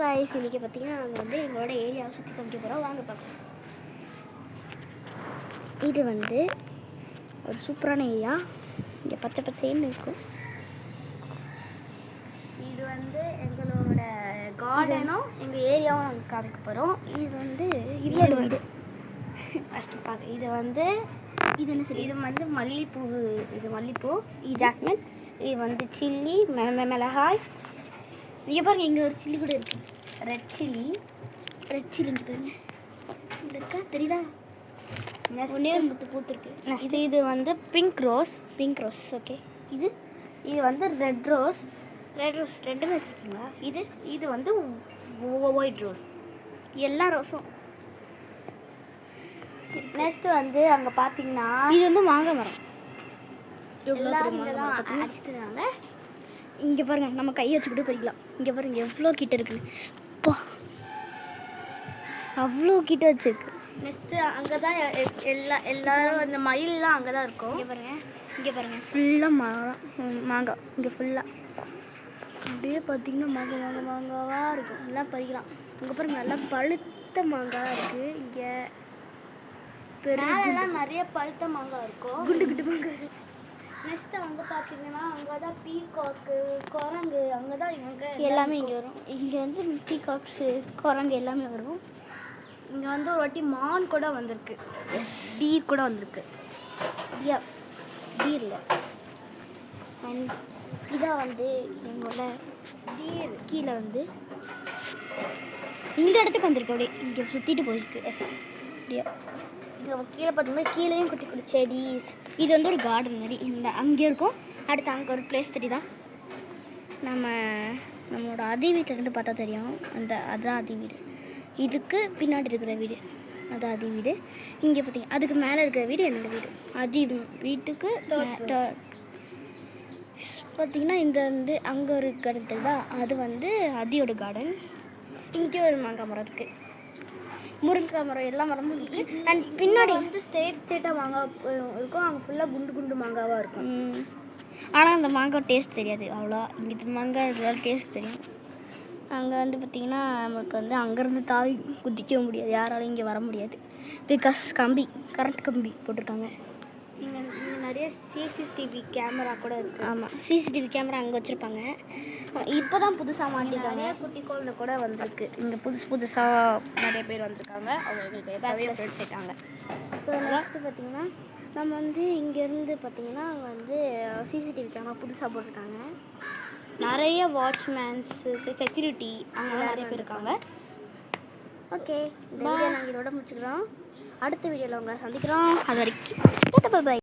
Guys இன்னைக்கு பார்த்தீங்கன்னா நாங்கள் வந்து எங்களோட ஏரியாவை சுற்றி காமிக்க போகிறோம். வாங்க பார்க்கலாம். இது வந்து ஒரு சூப்பரான ஏரியா. இங்கே பச்சை பச்சைன்னு இருக்கும். இது வந்து எங்களோட கார்டனும் எங்கள் ஏரியாவும் நாங்கள் காமிக்க போகிறோம். இது வந்து இருளோட வீடு. ஃபஸ்ட்டு பார்க்க இது வந்து இது என்ன சொல்லி இது வந்து மல்லிகைப்பூ. இது மல்லிகைப்பூ, இது ஜாஸ்மின், இது வந்து சில்லி, மிளகாய். இங்கே பாருங்கள், இங்கே ஒரு சில்லி கூட இருக்குது. ரெட் சில்லி பாருங்க, இங்கே இருக்கா தெரியுதா? ஒன்றே முத்து பூத்துருக்கு. நெக்ஸ்ட் இது வந்து பிங்க் ரோஸ். ஓகே. இது வந்து ரெட் ரோஸ் ரெண்டுமே வச்சுருக்கீங்களா? இது வந்து ஒயிட் ரோஸ். எல்லா ரோஸும். நெக்ஸ்ட் வந்து அங்கே பார்த்தீங்கன்னா இது வந்து மாங்காய் மரம். எல்லாம் இங்கே தான் அடிச்சுட்டுருக்காங்க. இங்கே பாருங்கள், நம்ம கையை வச்சுக்கிட்டு பறிக்கலாம். இங்கே பாருங்கள் எவ்வளோ கிட்ட இருக்குன்னு. அப்பா, அவ்வளோ கிட்ட வச்சுருக்கு. நெக்ஸ்ட்டு அங்கே தான் எல்லோரும் அந்த மயிலெலாம் அங்கே தான் இருக்கும். இங்கே பாருங்கள் ஃபுல்லாக மாங்காய். இங்கே ஃபுல்லாக அப்படியே பார்த்தீங்கன்னா மாங்காவாக இருக்கும். எல்லாம் பறிக்கலாம். இங்கே பாருங்கள் நல்லா பழுத்த மாங்காய் இருக்குது. இங்கே பெருலாம் நிறைய பழுத்த மாங்காய் இருக்கும். குண்டு மாங்காய். நெக்ஸ்ட்டு அங்கே பார்த்தீங்கன்னா அங்கே தான் பீகாக்கு, குரங்கு, அங்கே தான் எல்லாமே இங்கே வரும். இங்கே வந்து பீகாக்ஸு, குரங்கு எல்லாமே வரும். இங்கே வந்து ஒரு வாட்டி மான் கூட வந்திருக்கு. டீர் கூட வந்திருக்கு. டீரில் அண்ட் இதான் வந்து எங்களோட டீர் கீழே வந்து இந்த இடத்துக்கு வந்திருக்கு. அப்படியே இங்கே சுற்றிட்டு போயிருக்கு. அப்படியே இங்கே கீழே பார்த்தீங்கன்னா கீழேயும் குட்டி குட்டி செடிஸ். இது வந்து ஒரு கார்டன் மாதிரி இந்த அங்கே இருக்கும். அடுத்து அங்கே ஒரு பிளேஸ் தெரியுதா? நம்மளோட அதி வீட்டிலேருந்து பார்த்தா தெரியும். அதுதான் அதி வீடு. இதுக்கு பின்னாடி இருக்கிற வீடு அதான் அதி வீடு. இங்கே பார்த்தீங்க அதுக்கு மேலே இருக்கிற வீடு என்னோடய வீடு. அதி வீட்டுக்கு பார்த்தீங்கன்னா இந்த வந்து அங்கே ஒரு கார்டன் தெரியுதா? அது வந்து அதியோட கார்டன். இங்கே ஒரு மாங்காய் மரம் இருக்குது, முருங்கைக்காய் மரம், எல்லா மரமும் இருக்குது. அண்ட் பின்னாடி வந்து ஸ்டேட்டாக மாங்காய் இருக்கும். அங்கே ஃபுல்லாக குண்டு மாங்காவாக இருக்கும். ஆனால் அந்த மாங்காய் டேஸ்ட் தெரியாது அவ்வளோ. இங்கே மாங்காய் இதெல்லாம் டேஸ்ட் தெரியும். அங்கே வந்து பார்த்திங்கன்னா நமக்கு வந்து அங்கேருந்து தாவி குதிக்க முடியாது, யாராலும் இங்கே வர முடியாது. பிகாஸ் கரண்ட் கம்பி போட்டிருக்காங்க. இங்கே நிறைய சிசிடிவி கேமரா கூட இருக்குது. ஆமாம், சிசிடிவி கேமரா அங்கே வச்சுருப்பாங்க. இப்போ தான் புதுசாக மாட்டிருக்காங்க. நிறைய குட்டி குழந்தை கூட வந்திருக்கு. இங்கே புதுசாக நிறைய பேர் வந்திருக்காங்க. அவங்களுக்கு நிறைய ஃப்ரெண்ட்ஸ் ஆகிட்டாங்க. ஸோ நெக்ஸ்ட்டு பார்த்திங்கன்னா நம்ம வந்து இங்கேருந்து பார்த்திங்கன்னா அங்கே வந்து சிசிடிவி கேமரா புதுசாக போட்டிருக்காங்க. நிறைய வாட்ச்மேன்ஸு, செக்யூரிட்டி அங்கே நிறைய பேர் இருக்காங்க. ஓகே, இந்த வீடியோ நாங்கள் இதோட முடிச்சுக்கிறோம். அடுத்த வீடியோவில் உங்களை சந்திக்கிறோம். அது வரைக்கும் பாய்.